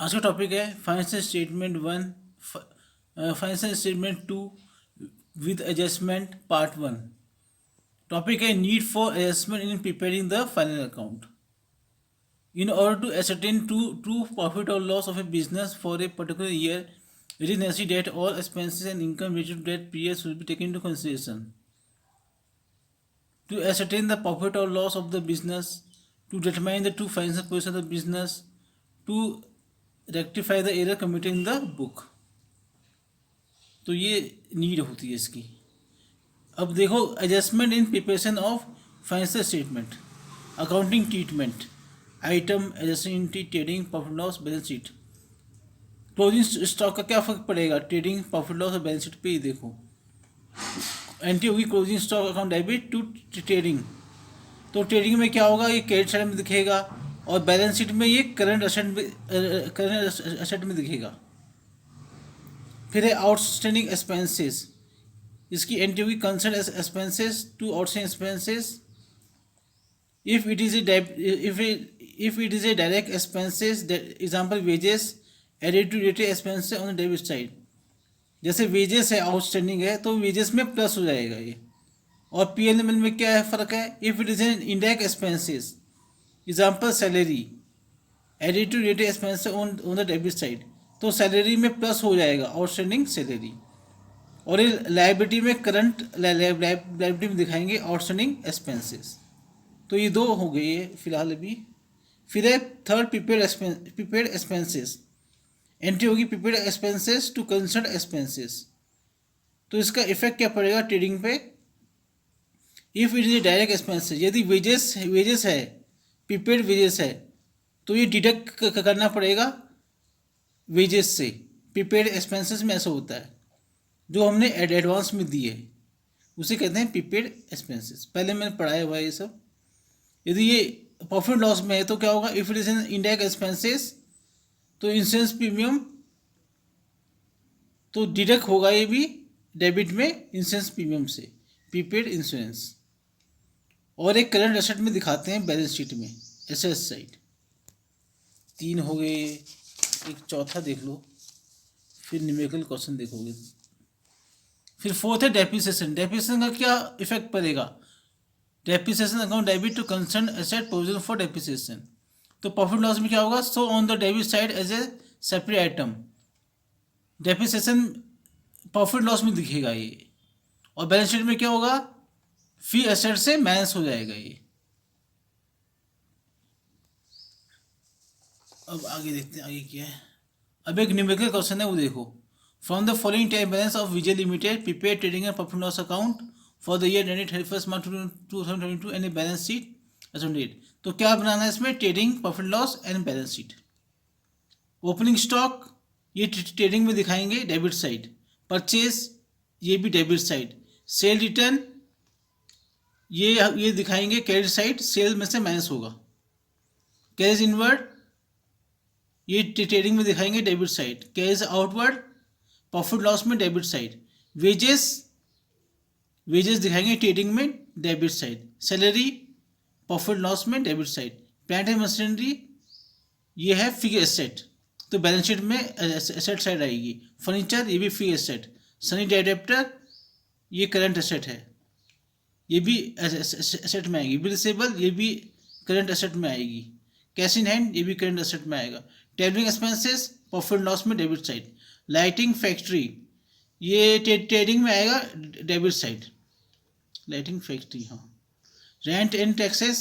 आज का टॉपिक है financial statement one, financial statement two with adjustment part one. Topic है need for adjustment in preparing the final account. In order to ascertain true profit or loss of a business for a particular year, it is necessary that all expenses and income related to that period should be taken into consideration. To ascertain the profit or loss of the business, to determine the true financial position of the business, to rectify the error committed in the book. तो ये need होती है इसकी। अब देखो, adjustment in preparation of financial statement, accounting treatment, item adjusting trading profit loss balance sheet. Closing stock का क्या फर्क पड़ेगा ट्रेडिंग प्रॉफिट लॉस और बैलेंस शीट पे? ही देखो, एंट्री होगी closing stock account debit to trading. तो ट्रेडिंग में क्या होगा, ये क्रेडिट साइड में दिखेगा और बैलेंस शीट में ये करंट असेट में दिखेगा। फिर है आउटस्टैंडिंग एक्सपेंसेस, इसकी एंट्री होगी concern expenses to outstanding expenses. If it is a direct expenses, example wages added to related expenses on the debit side. जैसे वेजेस है, आउटस्टैंडिंग है, तो वेजेस में प्लस हो जाएगा ये। और पीएनएल में क्या है फ़र्क है, if it is an indirect expenses, example salary added to related expenses on the debit side, तो सैलरी में प्लस हो जाएगा आउटस्टैंडिंग सैलरी। और ये लाइबिलिटी में करंट लाइबिलिटी में दिखाएंगे आउटस्टैंडिंग एक्सपेंसेस। तो ये दो हो गए ये फिलहाल अभी। फिर है थर्ड प्रीपेड एक्सपेंसेस, एंट्री होगी prepaid expenses to concern expenses. तो इसका इफेक्ट क्या पड़ेगा ट्रेडिंग पे, if it is a direct expenses, यदि वेजेस है, प्रीपेड वेजेस है, तो ये डिडक्ट करना पड़ेगा वेजेस से। प्रीपेड एक्सपेंसेस में ऐसा होता है, जो हमने एडवांस में दिए उसे कहते हैं प्रीपेड एक्सपेंसेस। पहले मैंने पढ़ाया हुआ है ये सब। यदि ये प्रॉफिट लॉस में है तो क्या होगा, if it is an indirect expenses, तो इंश्योरेंस प्रीमियम तो डिडक्ट होगा ये भी डेबिट में इंश्योरेंस प्रीमियम से, प्रीपेड इंश्योरेंस। और एक करंट एसेट में दिखाते हैं बैलेंस शीट में, एसेट साइड। तीन हो गए, एक चौथा देख लो, फिर न्यूमेरिकल क्वेश्चन देखोगे। फिर फोर्थ है डेप्रिसिएशन। डेप्रिसिएशन का क्या इफेक्ट पड़ेगा, depreciation account debit to concern asset provision for depreciation. तो प्रॉफिट लॉस में क्या होगा, so on the debit side as a separate item. Depreciation profit loss में दिखेगा ये, और बैलेंस शीट में क्या होगा, फी एसेट से माइनस हो जाएगा ये। अब आगे देखते हैं आगे क्या है। अब एक न्यूमेरिकल क्वेश्चन है, वो देखो। From the following time balance of Vijay limited prepaid trading and profit loss account for the year ended 31 March 2022 and a balance sheet as on date. तो क्या बनाना है इसमें, trading profit loss and balance sheet. Opening stock ये trading में दिखाएंगे debit side, purchase ये भी डेबिट साइड, सेल रिटर्न ये दिखाएंगे क्रेडिट साइड, सेल में से माइनस होगा। कैश इनवर्ड ये ट्रेडिंग में दिखाएंगे debit side, cash outward profit loss में डेबिट साइड। वेजेस दिखाएंगे ट्रेडिंग में debit side, salary profit loss में debit side. Plant and machinery ये है फिक्स्ड एसेट, तो बैलेंस शीट में एसेट साइड आएगी। फर्नीचर ये भी फिक्स्ड एसेट। सनी एडेप्टर ये करंट एसेट है, ये भी एसेट में आएगी। बिलसेबल ये भी करंट एसेट में आएगी। कैश इन हैंड ये भी करंट एसेट में आएगा। ट्रेवलिंग एक्सपेंसेस प्रॉफिट लॉस में डेबिट साइड। लाइटिंग फैक्ट्री ये ट्रेडिंग में आएगा डेबिट साइड, लाइटिंग फैक्ट्री। हाँ, rent and taxes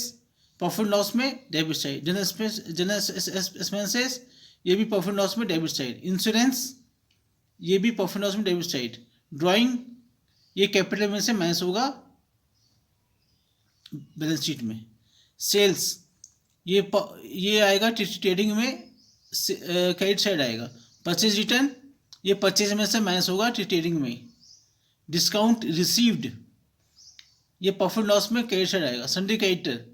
profit loss में डेबिट साइड। जनरल एक्सपेंसेस ये भी प्रॉफिट लॉस में डेबिट साइड। इंश्योरेंस ये भी प्रॉफिट लॉस में डेबिट साइड। ड्राइंग ये कैपिटल में से माइनस होगा बैलेंस शीट में। सेल्स ये आएगा ट्रेडिंग में, क्रेडिट साइड आएगा। परचेज रिटर्न ये परचेज में से माइनस होगा ट्रेडिंग में। डिस्काउंट रिसीव्ड ये प्रॉफिट लॉस में क्रेडिट साइड आएगा। सन्डी क्रेडिटर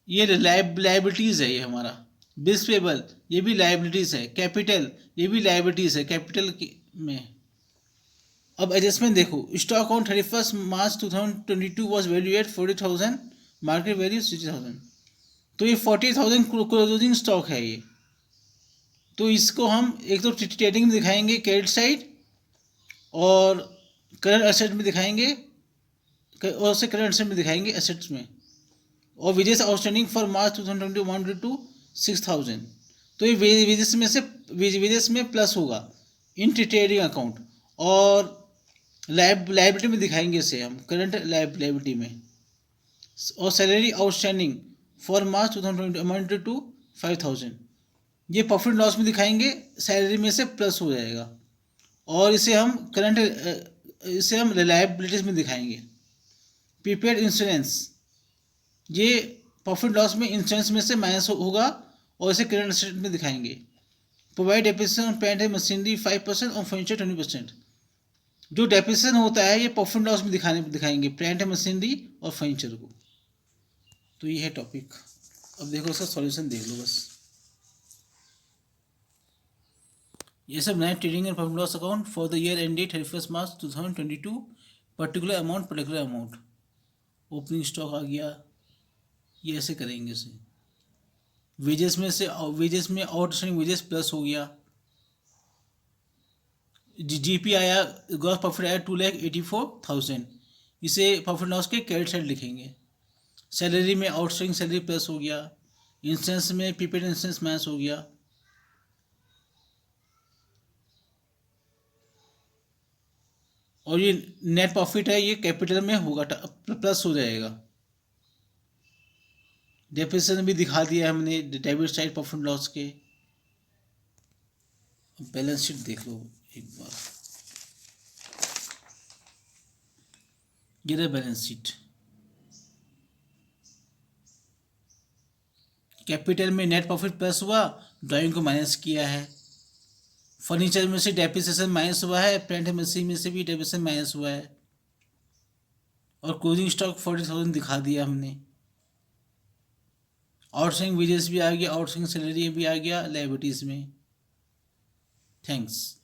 ये लाइबिलिटीज़ है ये हमारा। बिल्स पेबल ये भी लाइबिलिटीज़ है। कैपिटल ये भी लाइबिलिटीज़ है कैपिटल में। अब एडजस्टमेंट देखो, stock on 31 March 2022 was value at 40,000, market value 60,000। तो ये 40,000 क्लोजिंग स्टॉक है ये। तो इसको हम एक तो ट्रेडिंग में दिखाएंगे क्रेडिट साइड, और करंट एसेट में दिखाएंगे, और से करंट एसेट में दिखाएंगे एसेट्स में। और विदेश आउटस्टैंडिंग फॉर मार्च 2021 टू 6,000, तो ये विदेश में से विदेश में प्लस होगा इन ट्रेडिंग अकाउंट, और लाइबिलिटी में दिखाएंगे इसे हम करंट लाइबिलिटी में। और salary outstanding for March 2020 to 5,000, ये प्रॉफिट लॉस में दिखाएंगे, सैलरी में से प्लस हो जाएगा। और इसे हम रिलायबिलिटीज में दिखाएंगे। प्रीपेड इंश्योरेंस, ये प्रॉफिट लॉस में इंश्योरेंस में से माइनस होगा, और इसे करंट एसेट में दिखाएंगे। Provide depreciation on plant and machinery 5% और फर्नीचर 20%, जो डेप्रिसिएशन होता है ये प्रॉफिट लॉस में दिखाएंगे प्लांट एंड मशीनरी और फर्नीचर को। तो ये है टॉपिक। अब देखो इसका सॉल्यूशन देख लो बस। ये सब नए trading and profit loss account for the year ended 31 March 2022, particular amount, opening stock आ गया, ये ऐसे करेंगे इसे। वेजेस में आउटस्टैंडिंग वेजेस प्लस हो गया, जीपी आया, ग्रॉस प्रॉफिट आया 2,84,000, इसे प्रॉफिट लॉस के क्रेडिट साइड लिखेंगे। सैलरी में आउटस्टैंडिंग सैलरी प्लस हो गया, इंश्योरेंस में प्रीपेड इंश्योरेंस माइनस हो गया, और ये नेट प्रॉफिट है ये कैपिटल में होगा प्लस हो जाएगा। डेप्रिसिएशन भी दिखा दिया हमने डेबिट साइड प्रॉफिट लॉस के। बैलेंस शीट देख लो एक बार, ये रहा बैलेंस शीट। कैपिटल में नेट प्रॉफिट प्लस हुआ, ड्राइंग को माइनस किया है। फर्नीचर में से डेप्रिसिएशन माइनस हुआ है, प्लांट मशीन में से भी डेप्रिसिएशन माइनस हुआ है, और क्लोजिंग स्टॉक 40,000 दिखा दिया हमने। आउटस्टैंडिंग वेजेस भी आ गया, आउटस्टैंडिंग सैलरी भी आ गया लायबिलिटीज़ में। थैंक्स।